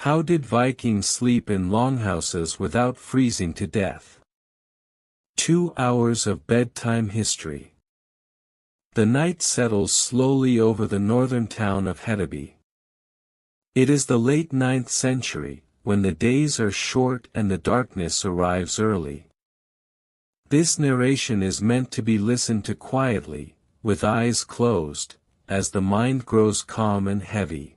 How did Vikings sleep in longhouses without freezing to death? 2 hours of bedtime history. The night settles slowly over the northern town of Hedeby. It is the late 9th century, when the days are short and the darkness arrives early. This narration is meant to be listened to quietly, with eyes closed, as the mind grows calm and heavy.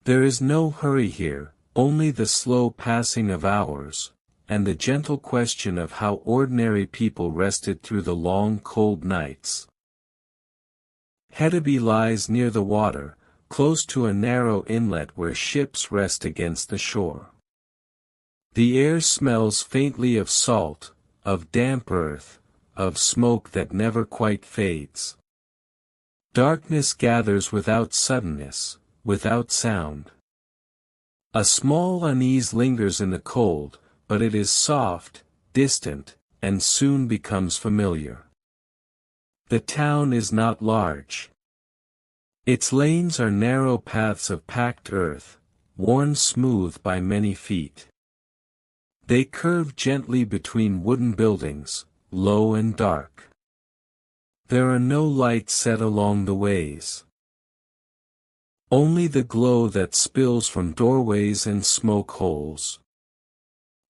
There is no hurry here, only the slow passing of hours, and the gentle question of how ordinary people rested through the long cold nights. Hedeby lies near the water, close to a narrow inlet where ships rest against the shore. The air smells faintly of salt, of damp earth, of smoke that never quite fades. Darkness gathers without suddenness, without sound. A small unease lingers in the cold, but it is soft, distant, and soon becomes familiar. The town is not large. Its lanes are narrow paths of packed earth, worn smooth by many feet. They curve gently between wooden buildings, low and dark. There are no lights set along the ways. Only the glow that spills from doorways and smoke holes.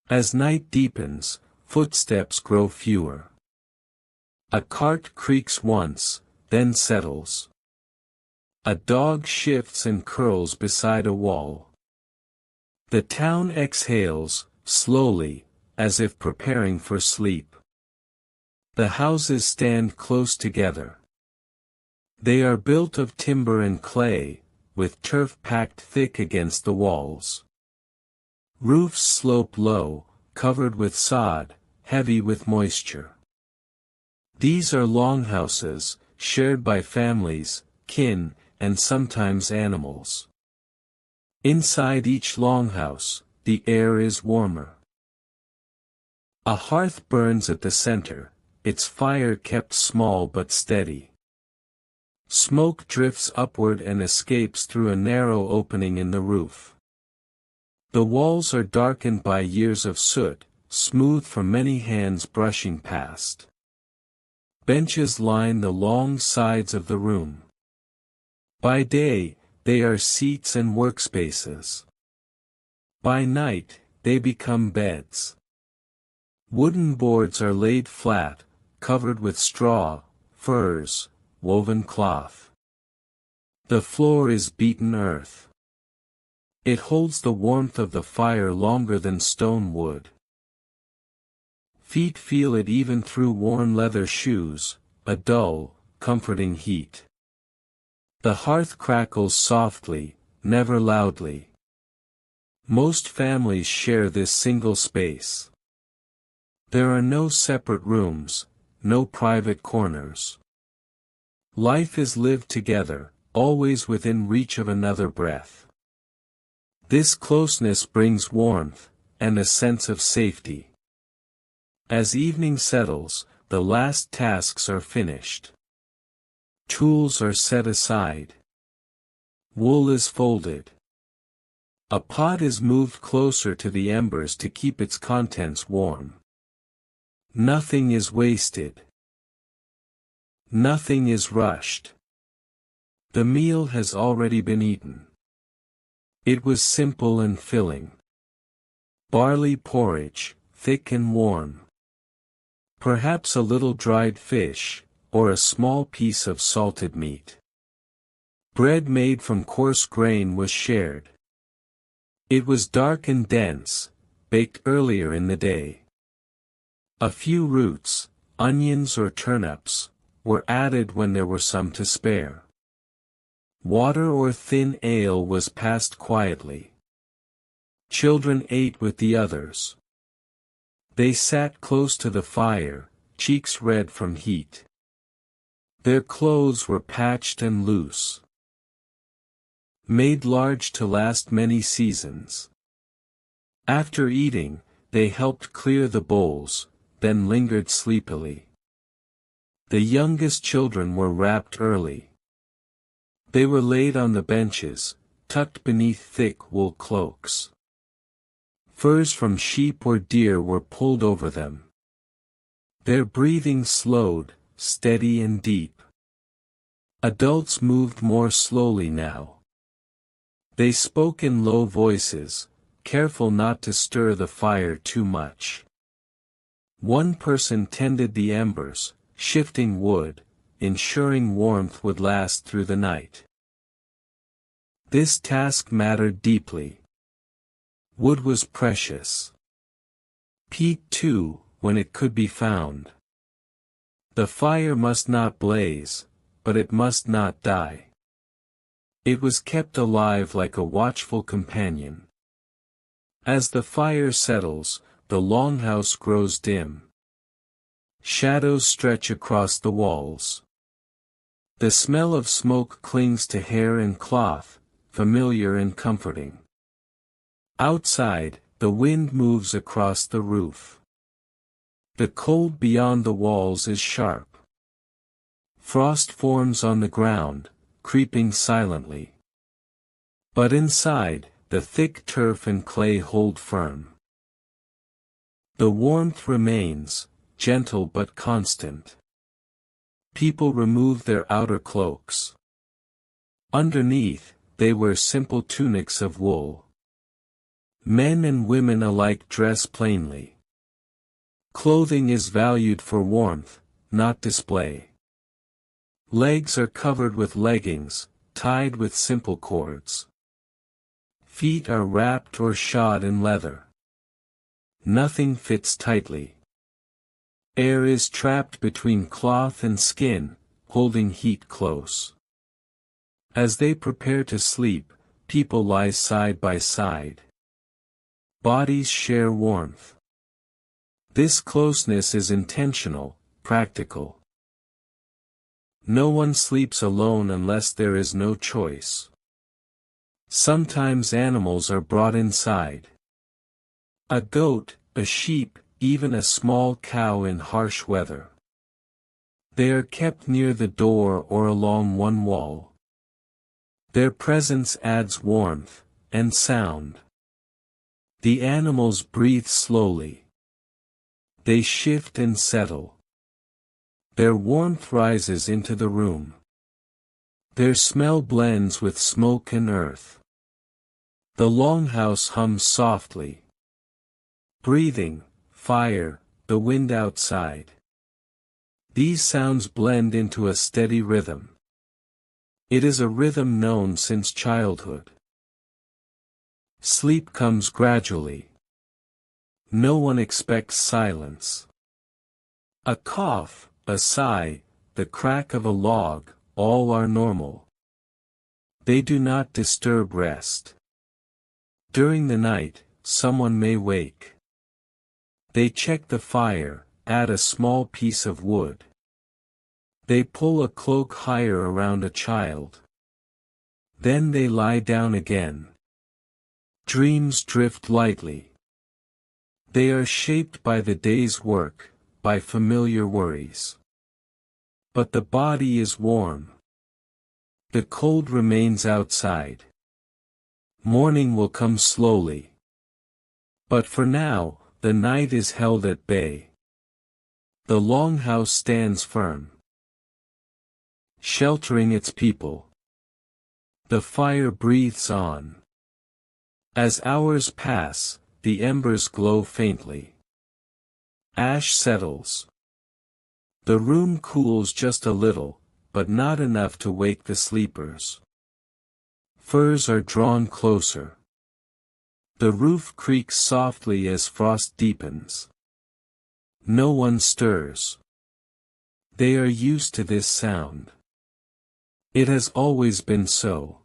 As night deepens, footsteps grow fewer. A cart creaks once, then settles. A dog shifts and curls beside a wall. The town exhales, slowly, as if preparing for sleep. The houses stand close together. They are built of timber and clay, with turf packed thick against the walls. Roofs slope low, covered with sod, heavy with moisture. These are longhouses, shared by families, kin, and sometimes animals. Inside each longhouse, the air is warmer. A hearth burns at the center, its fire kept small but steady. Smoke drifts upward and escapes through a narrow opening in the roof. The walls are darkened by years of soot, smooth from many hands brushing past. Benches line the long sides of the room. By day, they are seats and workspaces. By night, they become beds. Wooden boards are laid flat, covered with straw, furs, woven cloth. The floor is beaten earth. It holds the warmth of the fire longer than stone would. Feet feel it even through worn leather shoes, a dull, comforting heat. The hearth crackles softly, never loudly. Most families share this single space. There are no separate rooms, no private corners. Life is lived together, always within reach of another breath. This closeness brings warmth, and a sense of safety. As evening settles, the last tasks are finished. Tools are set aside. Wool is folded. A pot is moved closer to the embers to keep its contents warm. Nothing is wasted. Nothing is rushed. The meal has already been eaten. It was simple and filling. Barley porridge, thick and warm. Perhaps a little dried fish, or a small piece of salted meat. Bread made from coarse grain was shared. It was dark and dense, baked earlier in the day. A few roots, onions or turnips, were added when there were some to spare. Water or thin ale was passed quietly. Children ate with the others. They sat close to the fire, cheeks red from heat. Their clothes were patched and loose. Made large to last many seasons. After eating, they helped clear the bowls, then lingered sleepily. The youngest children were wrapped early. They were laid on the benches, tucked beneath thick wool cloaks. Furs from sheep or deer were pulled over them. Their breathing slowed, steady and deep. Adults moved more slowly now. They spoke in low voices, careful not to stir the fire too much. One person tended the embers, shifting wood, ensuring warmth would last through the night. This task mattered deeply. Wood was precious. Peat too, when it could be found. The fire must not blaze, but it must not die. It was kept alive like a watchful companion. As the fire settles, the longhouse grows dim. Shadows stretch across the walls. The smell of smoke clings to hair and cloth, familiar and comforting. Outside, the wind moves across the roof. The cold beyond the walls is sharp. Frost forms on the ground, creeping silently. But inside, the thick turf and clay hold firm. The warmth remains, gentle but constant. People remove their outer cloaks. Underneath, they wear simple tunics of wool. Men and women alike dress plainly. Clothing is valued for warmth, not display. Legs are covered with leggings, tied with simple cords. Feet are wrapped or shod in leather. Nothing fits tightly. Air is trapped between cloth and skin, holding heat close. As they prepare to sleep, people lie side by side. Bodies share warmth. This closeness is intentional, practical. No one sleeps alone unless there is no choice. Sometimes animals are brought inside. A goat, a sheep, even a small cow in harsh weather. They are kept near the door or along one wall. Their presence adds warmth, and sound. The animals breathe slowly. They shift and settle. Their warmth rises into the room. Their smell blends with smoke and earth. The longhouse hums softly. Breathing, fire, the wind outside. These sounds blend into a steady rhythm. It is a rhythm known since childhood. Sleep comes gradually. No one expects silence. A cough, a sigh, the crack of a log, all are normal. They do not disturb rest. During the night, someone may wake. They check the fire, add a small piece of wood. They pull a cloak higher around a child. Then they lie down again. Dreams drift lightly. They are shaped by the day's work, by familiar worries. But the body is warm. The cold remains outside. Morning will come slowly. But for now, the night is held at bay. The longhouse stands firm, sheltering its people. The fire breathes on. As hours pass, the embers glow faintly. Ash settles. The room cools just a little, but not enough to wake the sleepers. Furs are drawn closer. The roof creaks softly as frost deepens. No one stirs. They are used to this sound. It has always been so.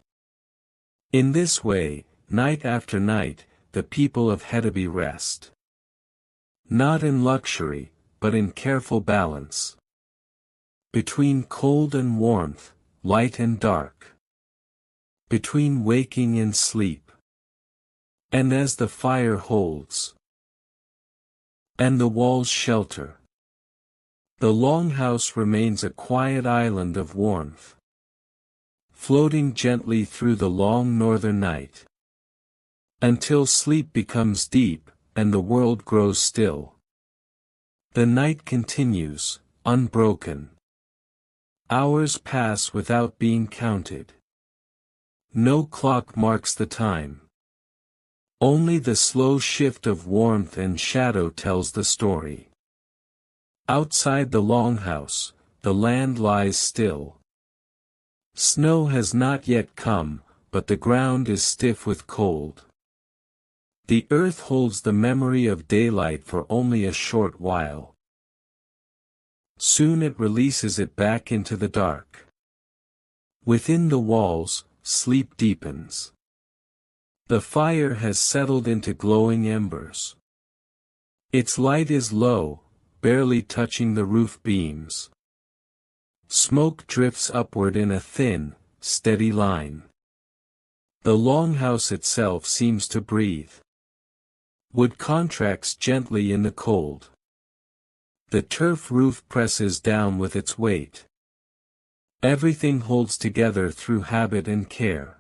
In this way, night after night, the people of Hedeby rest. Not in luxury, but in careful balance. Between cold and warmth, light and dark. Between waking and sleep. And as the fire holds, and the walls shelter, the longhouse remains a quiet island of warmth. floating gently through the long northern night. Until sleep becomes deep, and the world grows still. The night continues, unbroken. Hours pass without being counted. No clock marks the time. Only the slow shift of warmth and shadow tells the story. Outside the longhouse, the land lies still. Snow has not yet come, but the ground is stiff with cold. The earth holds the memory of daylight for only a short while. Soon it releases it back into the dark. Within the walls, sleep deepens. The fire has settled into glowing embers. Its light is low, barely touching the roof beams. Smoke drifts upward in a thin, steady line. The longhouse itself seems to breathe. Wood contracts gently in the cold. The turf roof presses down with its weight. Everything holds together through habit and care.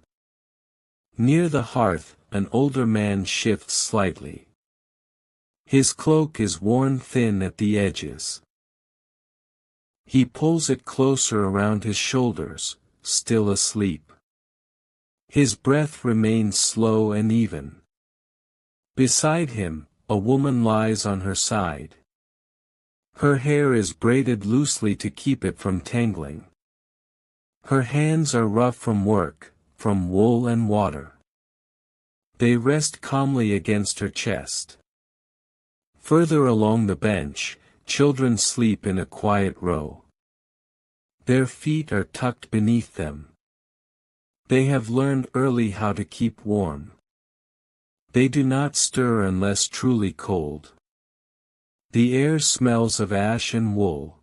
Near the hearth, an older man shifts slightly. His cloak is worn thin at the edges. He pulls it closer around his shoulders, still asleep. His breath remains slow and even. Beside him, a woman lies on her side. Her hair is braided loosely to keep it from tangling. Her hands are rough from work, from wool and water. They rest calmly against her chest. Further along the bench, children sleep in a quiet row. Their feet are tucked beneath them. They have learned early how to keep warm. They do not stir unless truly cold. The air smells of ash and wool.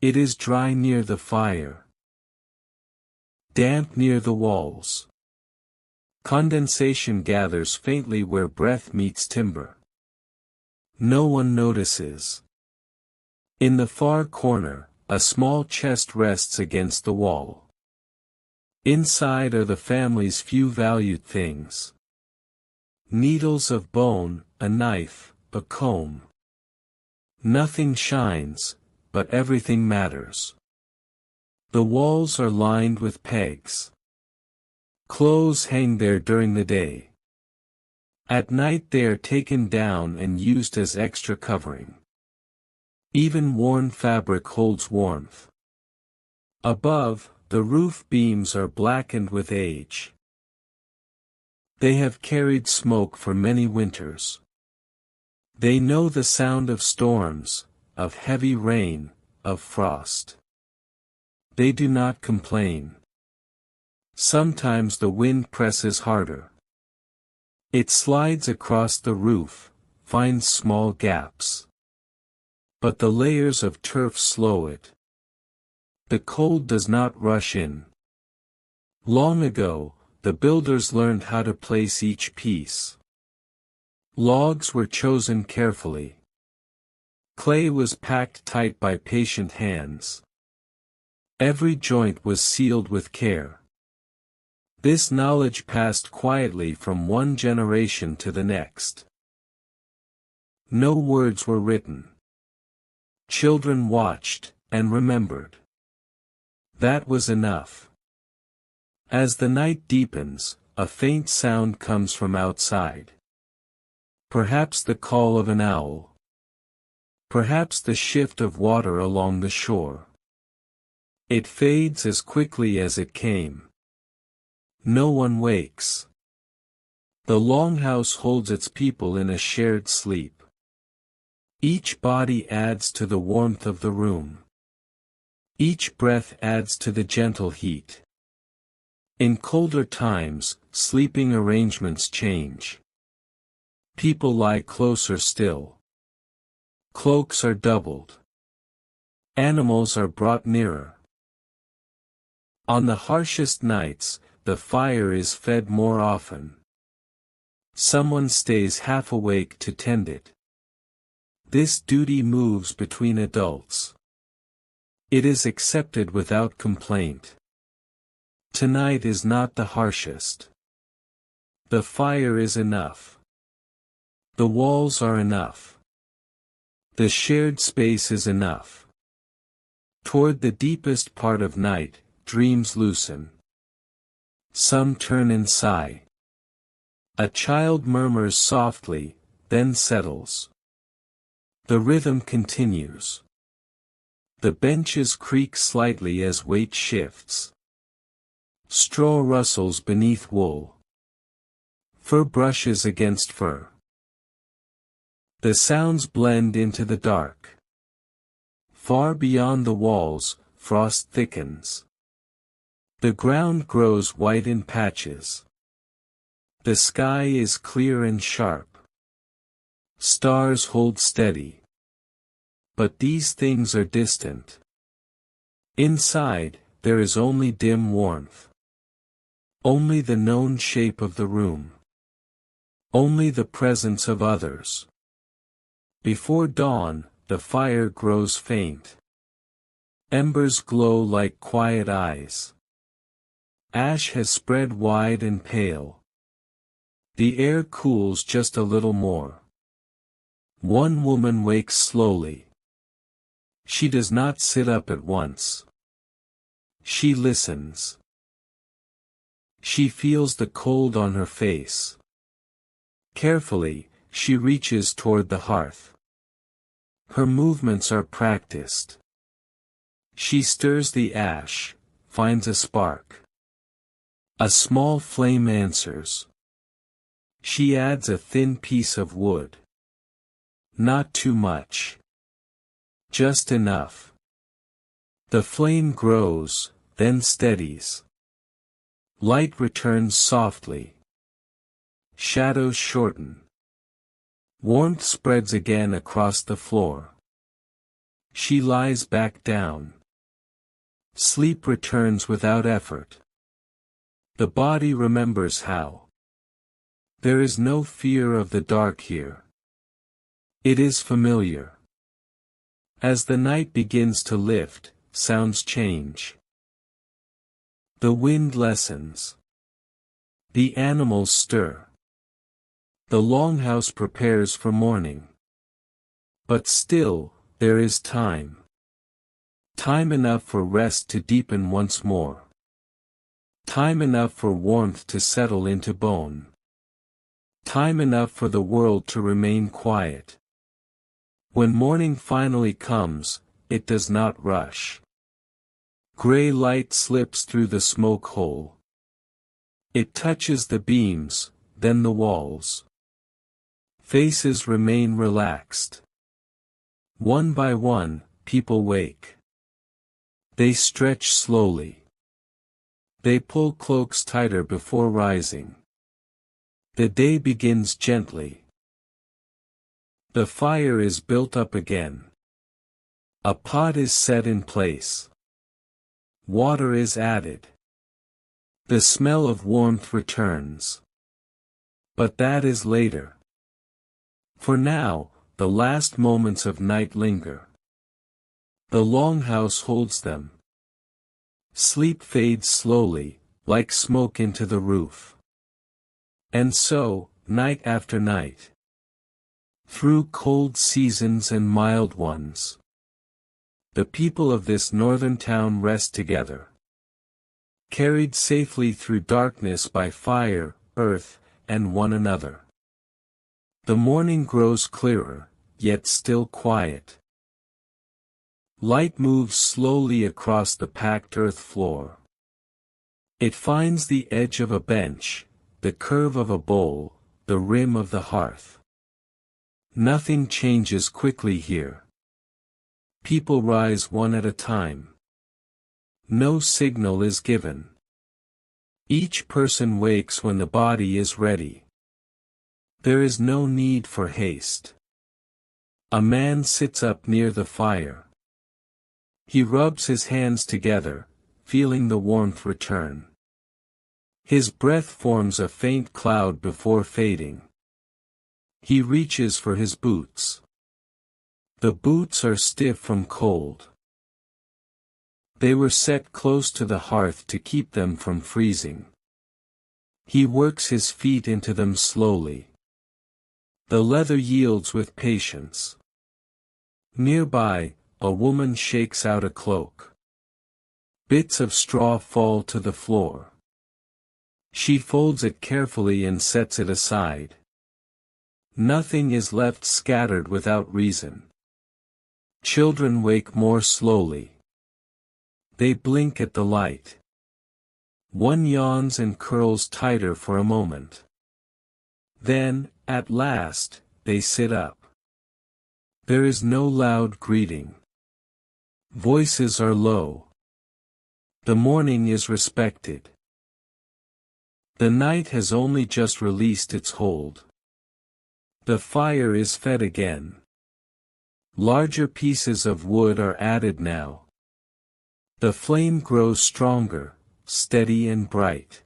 It is dry near the fire. Damp near the walls. Condensation gathers faintly where breath meets timber. No one notices. In the far corner, a small chest rests against the wall. Inside are the family's few valued things. Needles of bone, a knife, a comb. Nothing shines, but everything matters. The walls are lined with pegs. Clothes hang there during the day. At night they are taken down and used as extra covering. Even worn fabric holds warmth. Above, the roof beams are blackened with age. They have carried smoke for many winters. They know the sound of storms, of heavy rain, of frost. They do not complain. Sometimes the wind presses harder. It slides across the roof, finds small gaps. But the layers of turf slow it. The cold does not rush in. Long ago, the builders learned how to place each piece. Logs were chosen carefully. Clay was packed tight by patient hands. Every joint was sealed with care. This knowledge passed quietly from one generation to the next. No words were written. Children watched, and remembered. That was enough. As the night deepens, a faint sound comes from outside. Perhaps the call of an owl. Perhaps the shift of water along the shore. It fades as quickly as it came. No one wakes. The longhouse holds its people in a shared sleep. Each body adds to the warmth of the room. Each breath adds to the gentle heat. In colder times, sleeping arrangements change. People lie closer still. Cloaks are doubled. Animals are brought nearer. On the harshest nights, the fire is fed more often. Someone stays half awake to tend it. This duty moves between adults. It is accepted without complaint. Tonight is not the harshest. The fire is enough. The walls are enough. The shared space is enough. Toward the deepest part of night, dreams loosen. Some turn and sigh. A child murmurs softly, then settles. The rhythm continues. The benches creak slightly as weight shifts. Straw rustles beneath wool. Fur brushes against fur. The sounds blend into the dark. Far beyond the walls, frost thickens. The ground grows white in patches. The sky is clear and sharp. Stars hold steady. But these things are distant. Inside, there is only dim warmth. Only the known shape of the room. Only the presence of others. Before dawn, the fire grows faint. Embers glow like quiet eyes. Ash has spread wide and pale. The air cools just a little more. One woman wakes slowly. She does not sit up at once. She listens. She feels the cold on her face. Carefully, she reaches toward the hearth. Her movements are practiced. She stirs the ash, finds a spark. A small flame answers. She adds a thin piece of wood. Not too much. Just enough. The flame grows, then steadies. Light returns softly. Shadows shorten. Warmth spreads again across the floor. She lies back down. Sleep returns without effort. The body remembers how. There is no fear of the dark here. It is familiar. As the night begins to lift, sounds change. The wind lessens. The animals stir. The longhouse prepares for morning. But still, there is time. Time enough for rest to deepen once more. Time enough for warmth to settle into bone. Time enough for the world to remain quiet. When morning finally comes, it does not rush. Gray light slips through the smoke hole. It touches the beams, then the walls. Faces remain relaxed. One by one, people wake. They stretch slowly. They pull cloaks tighter before rising. The day begins gently. The fire is built up again. A pot is set in place. Water is added. The smell of warmth returns. But that is later. For now, the last moments of night linger. The longhouse holds them. Sleep fades slowly, like smoke into the roof. And so, night after night. Through cold seasons and mild ones. The people of this northern town rest together. Carried safely through darkness by fire, earth, and one another. The morning grows clearer, yet still quiet. Light moves slowly across the packed earth floor. It finds the edge of a bench, the curve of a bowl, the rim of the hearth. Nothing changes quickly here. People rise one at a time. No signal is given. Each person wakes when the body is ready. There is no need for haste. A man sits up near the fire. He rubs his hands together, feeling the warmth return. His breath forms a faint cloud before fading. He reaches for his boots. The boots are stiff from cold. They were set close to the hearth to keep them from freezing. He works his feet into them slowly. The leather yields with patience. Nearby, a woman shakes out a cloak. Bits of straw fall to the floor. She folds it carefully and sets it aside. Nothing is left scattered without reason. Children wake more slowly. They blink at the light. One yawns and curls tighter for a moment. Then, at last, they sit up. There is no loud greeting. Voices are low. The morning is respected. The night has only just released its hold. The fire is fed again. Larger pieces of wood are added now. The flame grows stronger, steady and bright.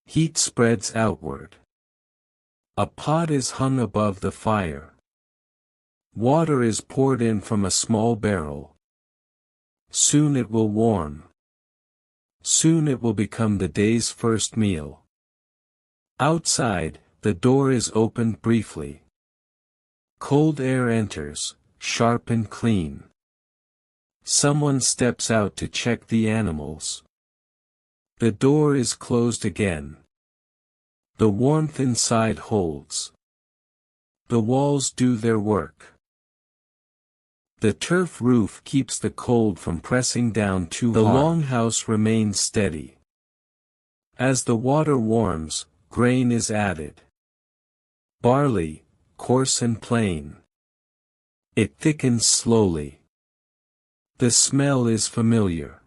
Heat spreads outward. A pot is hung above the fire. Water is poured in from a small barrel. Soon it will warm. Soon it will become the day's first meal. Outside, the door is opened briefly. Cold air enters, sharp and clean. Someone steps out to check the animals. The door is closed again. The warmth inside holds. The walls do their work. The turf roof keeps the cold from pressing down too hard. The longhouse remains steady. As the water warms, grain is added. Barley, coarse and plain. It thickens slowly. The smell is familiar.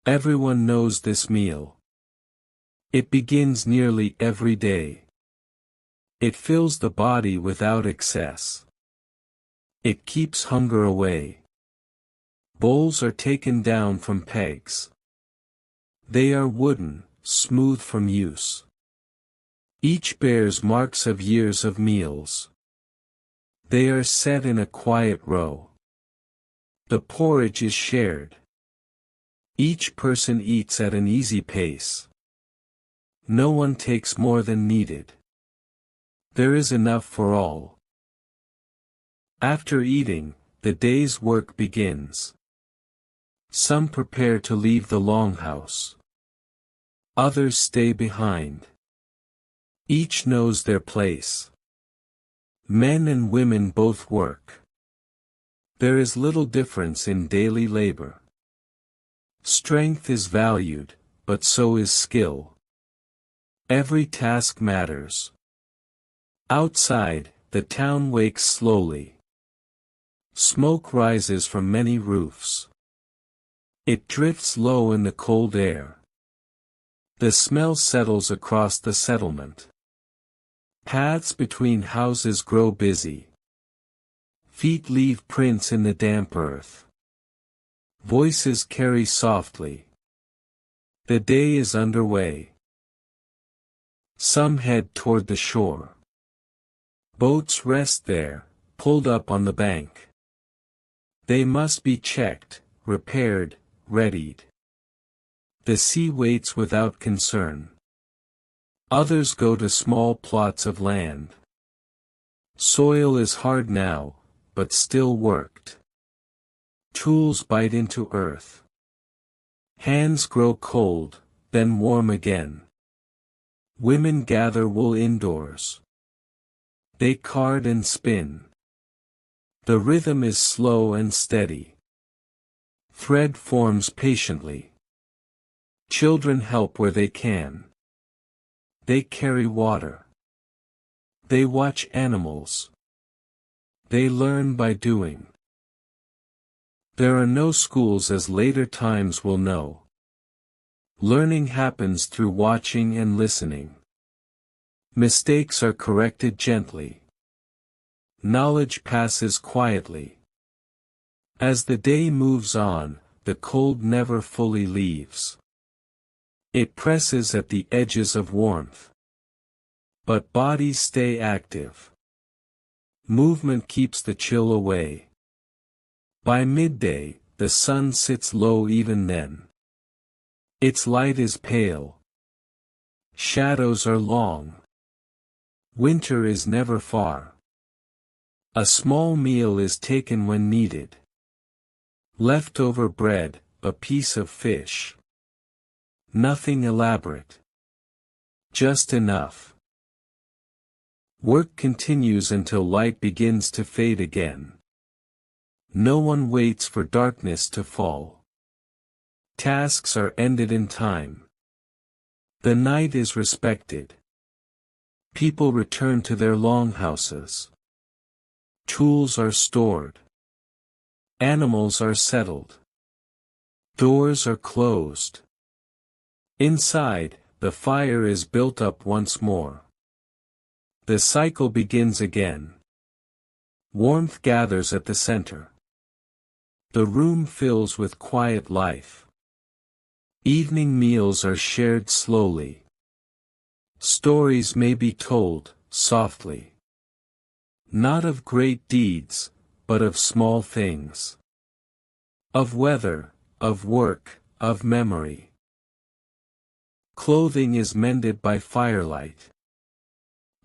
Everyone knows this meal. It begins nearly every day. It fills the body without excess. It keeps hunger away. Bowls are taken down from pegs. They are wooden, smooth from use. Each bears marks of years of meals. They are set in a quiet row. The porridge is shared. Each person eats at an easy pace. No one takes more than needed. There is enough for all. After eating, the day's work begins. Some prepare to leave the longhouse. Others stay behind. Each knows their place. Men and women both work. There is little difference in daily labor. Strength is valued, but so is skill. Every task matters. Outside, the town wakes slowly. Smoke rises from many roofs. It drifts low in the cold air. The smell settles across the settlement. Paths between houses grow busy. Feet leave prints in the damp earth. Voices carry softly. The day is underway. Some head toward the shore. Boats rest there, pulled up on the bank. They must be checked, repaired, readied. The sea waits without concern. Others go to small plots of land. Soil is hard now, but still worked. Tools bite into earth. Hands grow cold, then warm again. Women gather wool indoors. They card and spin. The rhythm is slow and steady. Thread forms patiently. Children help where they can. They carry water. They watch animals. They learn by doing. There are no schools as later times will know. Learning happens through watching and listening. Mistakes are corrected gently. Knowledge passes quietly. As the day moves on, the cold never fully leaves. It presses at the edges of warmth. But bodies stay active. Movement keeps the chill away. By midday, the sun sits low even then. Its light is pale. Shadows are long. Winter is never far. A small meal is taken when needed. Leftover bread, a piece of fish. Nothing elaborate. Just enough. Work continues until light begins to fade again. No one waits for darkness to fall. Tasks are ended in time. The night is respected. People return to their longhouses. Tools are stored. Animals are settled. Doors are closed. Inside, the fire is built up once more. The cycle begins again. Warmth gathers at the center. The room fills with quiet life. Evening meals are shared slowly. Stories may be told, softly. Not of great deeds, but of small things. Of weather, of work, of memory. Clothing is mended by firelight.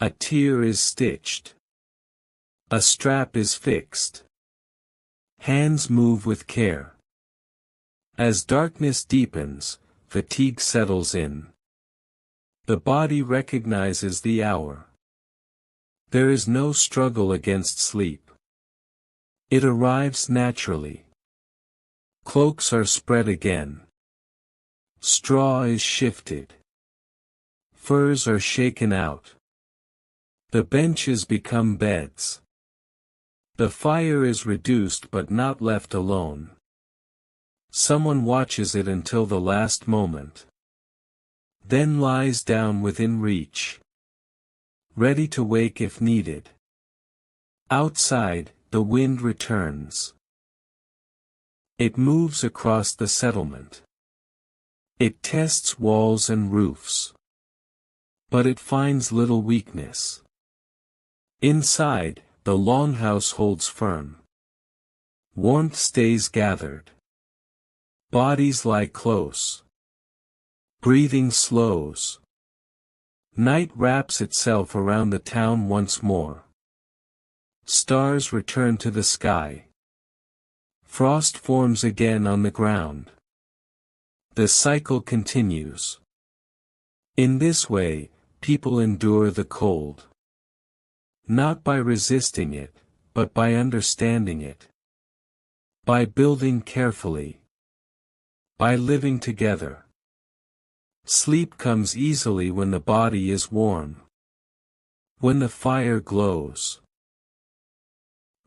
A tear is stitched. A strap is fixed. Hands move with care. As darkness deepens, fatigue settles in. The body recognizes the hour. There is no struggle against sleep. It arrives naturally. Cloaks are spread again. Straw is shifted. Furs are shaken out. The benches become beds. The fire is reduced but not left alone. Someone watches it until the last moment. Then lies down within reach. Ready to wake if needed. Outside, the wind returns. It moves across the settlement. It tests walls and roofs. But it finds little weakness. Inside, the longhouse holds firm. Warmth stays gathered. Bodies lie close. Breathing slows. Night wraps itself around the town once more. Stars return to the sky. Frost forms again on the ground. The cycle continues. In this way, people endure the cold. Not by resisting it, but by understanding it. By building carefully. By living together. Sleep comes easily when the body is warm. When the fire glows.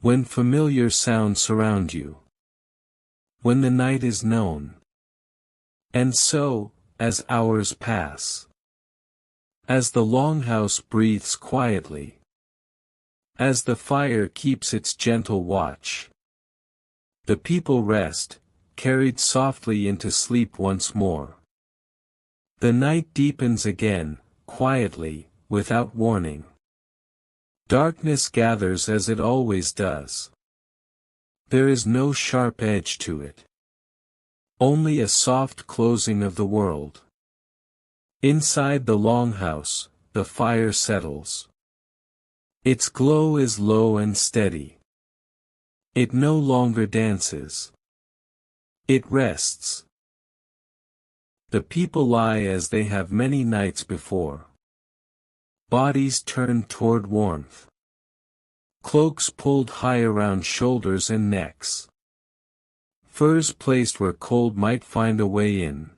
When familiar sounds surround you. When the night is known. And so, as hours pass. As the longhouse breathes quietly. As the fire keeps its gentle watch. The people rest, carried softly into sleep once more. The night deepens again, quietly, without warning. Darkness gathers as it always does. There is no sharp edge to it. Only a soft closing of the world. Inside the longhouse, the fire settles. Its glow is low and steady. It no longer dances. It rests. The people lie as they have many nights before. Bodies turned toward warmth. Cloaks pulled high around shoulders and necks. Furs placed where cold might find a way in.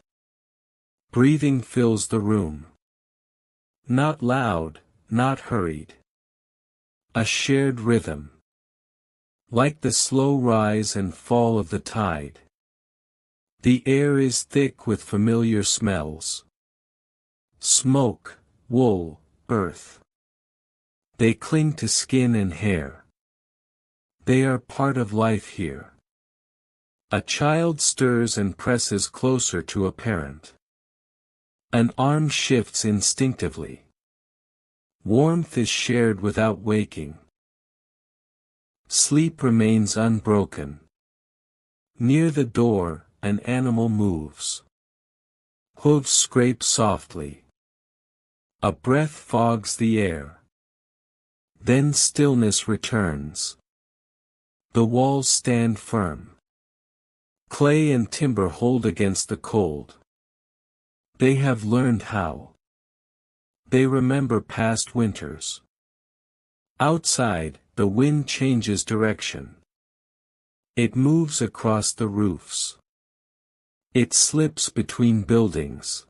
Breathing fills the room. Not loud, not hurried. A shared rhythm. Like the slow rise and fall of the tide. The air is thick with familiar smells. Smoke, wool, earth. They cling to skin and hair. They are part of life here. A child stirs and presses closer to a parent. An arm shifts instinctively. Warmth is shared without waking. Sleep remains unbroken. Near the door, an animal moves. Hooves scrape softly. A breath fogs the air. Then stillness returns. The walls stand firm. Clay and timber hold against the cold. They have learned how. They remember past winters. Outside, the wind changes direction. It moves across the roofs. It slips between buildings.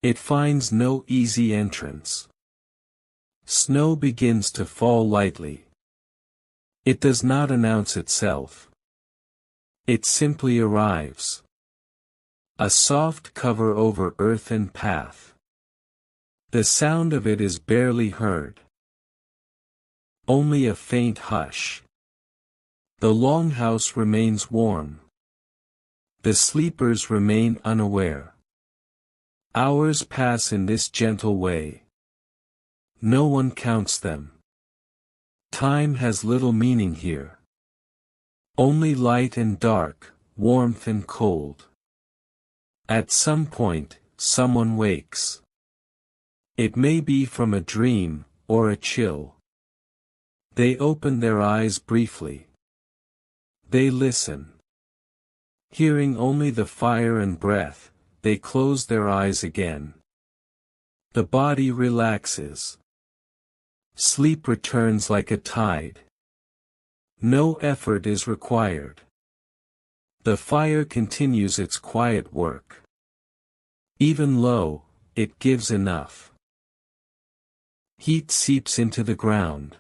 It finds no easy entrance. Snow begins to fall lightly. It does not announce itself. It simply arrives. A soft cover over earth and path. The sound of it is barely heard. Only a faint hush. The longhouse remains warm. The sleepers remain unaware. Hours pass in this gentle way. No one counts them. Time has little meaning here. Only light and dark, warmth and cold. At some point, someone wakes. It may be from a dream, or a chill. They open their eyes briefly. They listen. Hearing only the fire and breath, they close their eyes again. The body relaxes. Sleep returns like a tide. No effort is required. The fire continues its quiet work. Even low, it gives enough. Heat seeps into the ground.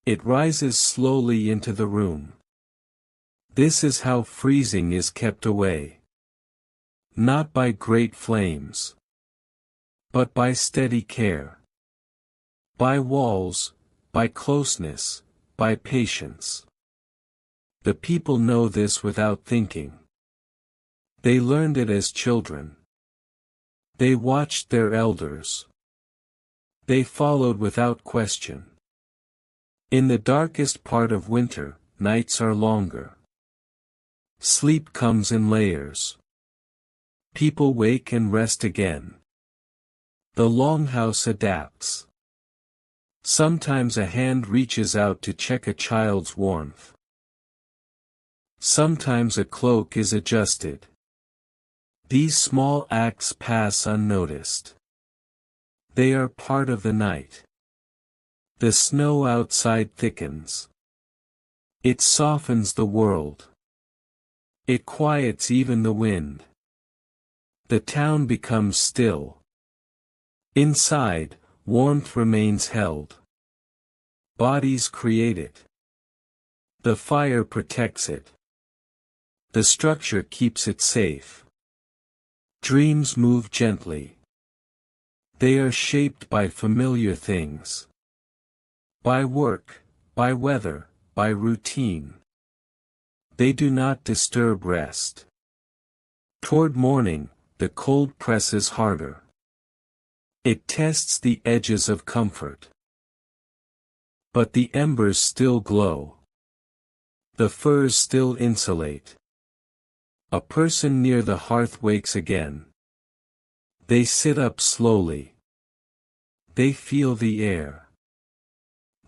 It rises slowly into the room. This is how freezing is kept away. Not by great flames, but by steady care. By walls, by closeness, by patience. The people know this without thinking. They learned it as children. They watched their elders. They followed without question. In the darkest part of winter, nights are longer. Sleep comes in layers. People wake and rest again. The longhouse adapts. Sometimes a hand reaches out to check a child's warmth. Sometimes a cloak is adjusted. These small acts pass unnoticed. They are part of the night. The snow outside thickens. It softens the world. It quiets even the wind. The town becomes still. Inside, warmth remains held. Bodies create it. The fire protects it. The structure keeps it safe. Dreams move gently. They are shaped by familiar things. By work, by weather, by routine. They do not disturb rest. Toward morning, the cold presses harder. It tests the edges of comfort. But the embers still glow. The furs still insulate. A person near the hearth wakes again. They sit up slowly. They feel the air.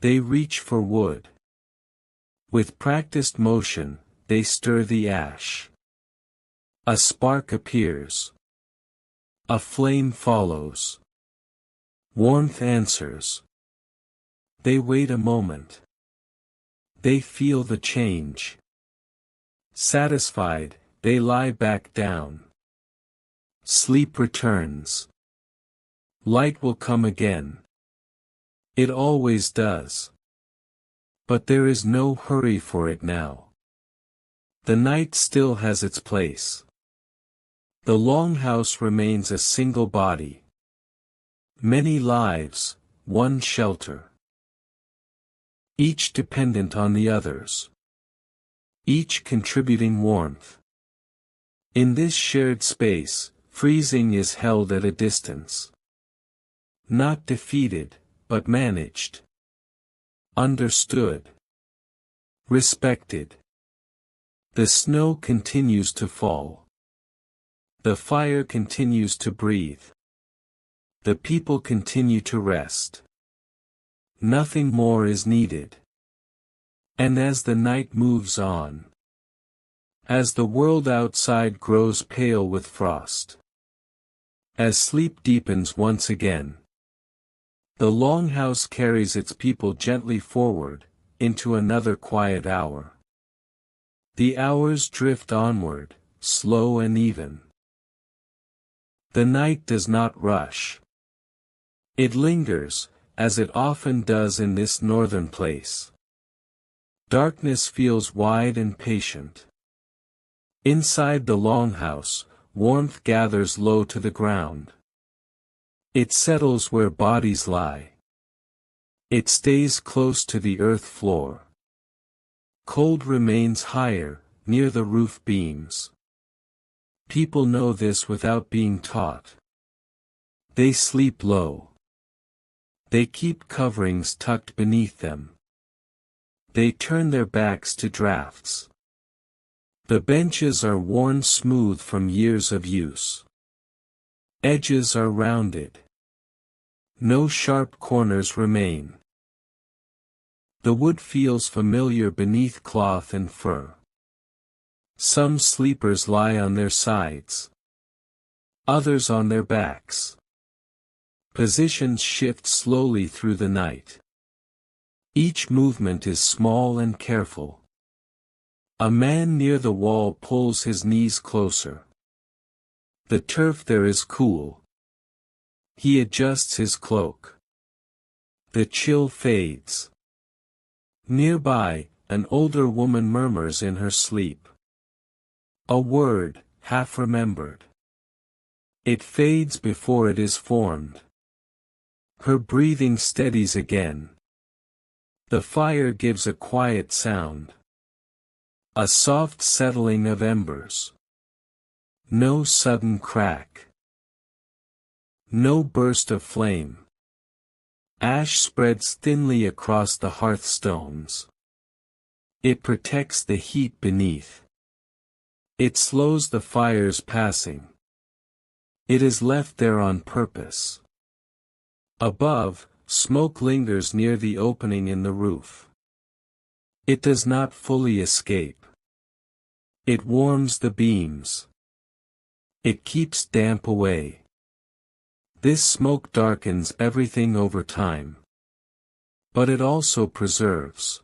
They reach for wood. With practiced motion, they stir the ash. A spark appears. A flame follows. Warmth answers. They wait a moment. They feel the change. Satisfied, they lie back down. Sleep returns. Light will come again. It always does. But there is no hurry for it now. The night still has its place. The longhouse remains a single body. Many lives, one shelter. Each dependent on the others. Each contributing warmth. In this shared space, freezing is held at a distance. Not defeated, but managed. Understood. Respected. The snow continues to fall. The fire continues to breathe. The people continue to rest. Nothing more is needed. And as the night moves on, as the world outside grows pale with frost, as sleep deepens once again, the Longhouse carries its people gently forward, into another quiet hour. The hours drift onward, slow and even. The night does not rush. It lingers, as it often does in this northern place. Darkness feels wide and patient. Inside the Longhouse, warmth gathers low to the ground. It settles where bodies lie. It stays close to the earth floor. Cold remains higher, near the roof beams. People know this without being taught. They sleep low. They keep coverings tucked beneath them. They turn their backs to drafts. The benches are worn smooth from years of use. Edges are rounded. No sharp corners remain. The wood feels familiar beneath cloth and fur. Some sleepers lie on their sides. Others on their backs. Positions shift slowly through the night. Each movement is small and careful. A man near the wall pulls his knees closer. The turf there is cool. He adjusts his cloak. The chill fades. Nearby, an older woman murmurs in her sleep. A word, half remembered. It fades before it is formed. Her breathing steadies again. The fire gives a quiet sound. A soft settling of embers. No sudden crack. No burst of flame. Ash spreads thinly across the hearthstones. It protects the heat beneath. It slows the fire's passing. It is left there on purpose. Above, smoke lingers near the opening in the roof. It does not fully escape. It warms the beams. It keeps damp away. This smoke darkens everything over time. But it also preserves.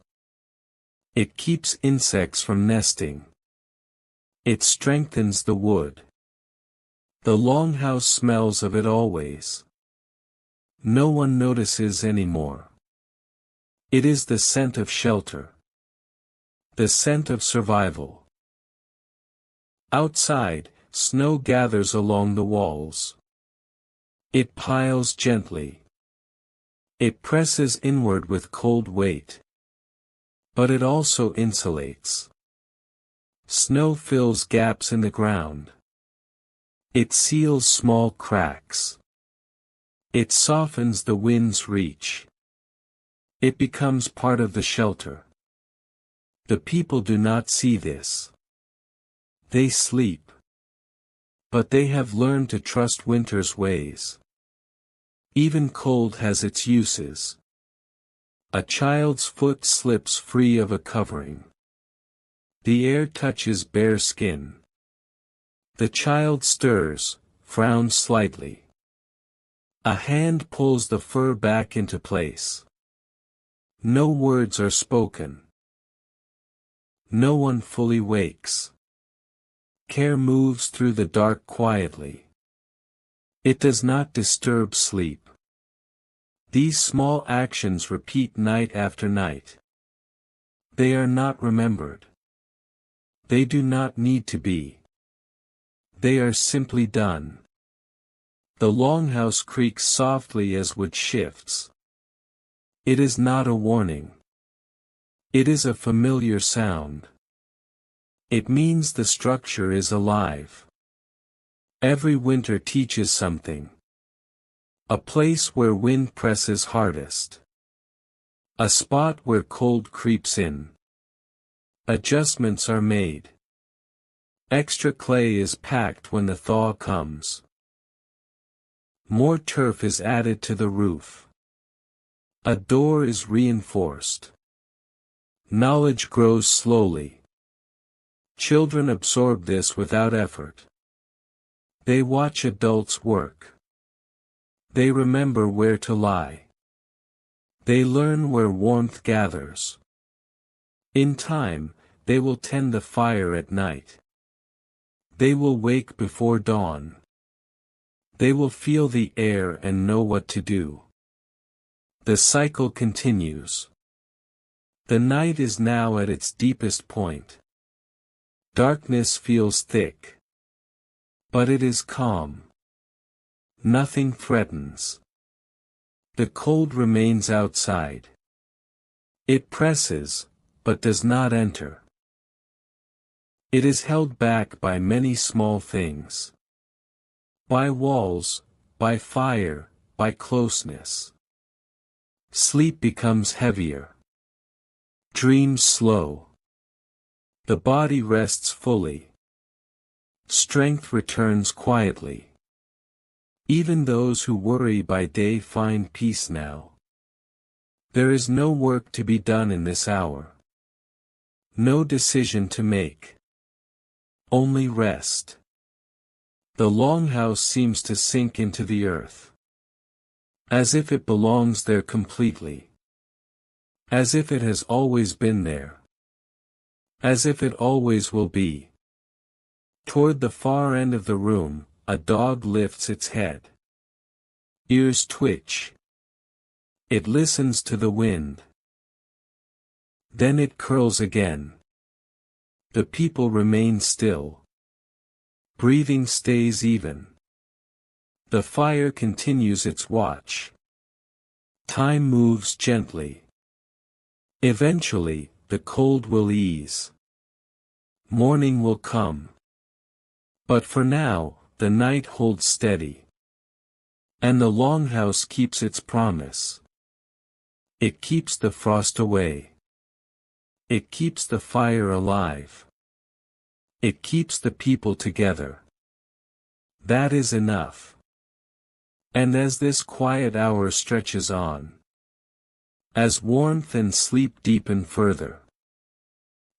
It keeps insects from nesting. It strengthens the wood. The Longhouse smells of it always. No one notices anymore. It is the scent of shelter. The scent of survival. Outside, snow gathers along the walls. It piles gently. It presses inward with cold weight. But it also insulates. Snow fills gaps in the ground. It seals small cracks. It softens the wind's reach. It becomes part of the shelter. The people do not see this. They sleep. But they have learned to trust winter's ways. Even cold has its uses. A child's foot slips free of a covering. The air touches bare skin. The child stirs, frowns slightly. A hand pulls the fur back into place. No words are spoken. No one fully wakes. Care moves through the dark quietly. It does not disturb sleep. These small actions repeat night after night. They are not remembered. They do not need to be. They are simply done. The Longhouse creaks softly as wood shifts. It is not a warning. It is a familiar sound. It means the structure is alive. Every winter teaches something. A place where wind presses hardest. A spot where cold creeps in. Adjustments are made. Extra clay is packed when the thaw comes. More turf is added to the roof. A door is reinforced. Knowledge grows slowly. Children absorb this without effort. They watch adults work. They remember where to lie. They learn where warmth gathers. In time, they will tend the fire at night. They will wake before dawn. They will feel the air and know what to do. The cycle continues. The night is now at its deepest point. Darkness feels thick. But it is calm. Nothing threatens. The cold remains outside. It presses, but does not enter. It is held back by many small things. By walls, by fire, by closeness. Sleep becomes heavier. Dreams slow. The body rests fully. Strength returns quietly. Even those who worry by day find peace now. There is no work to be done in this hour. No decision to make. Only rest. The longhouse seems to sink into the earth. As if it belongs there completely. As if it has always been there. As if it always will be. Toward the far end of the room, a dog lifts its head. Ears twitch. It listens to the wind. Then it curls again. The people remain still. Breathing stays even. The fire continues its watch. Time moves gently. Eventually, the cold will ease. Morning will come. But for now, the night holds steady. And the longhouse keeps its promise. It keeps the frost away. It keeps the fire alive. It keeps the people together. That is enough. And as this quiet hour stretches on, as warmth and sleep deepen further,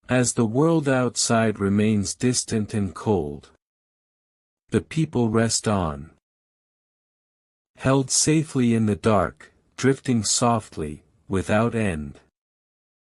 as the world outside remains distant and cold, the people rest on. Held safely in the dark, drifting softly, without end.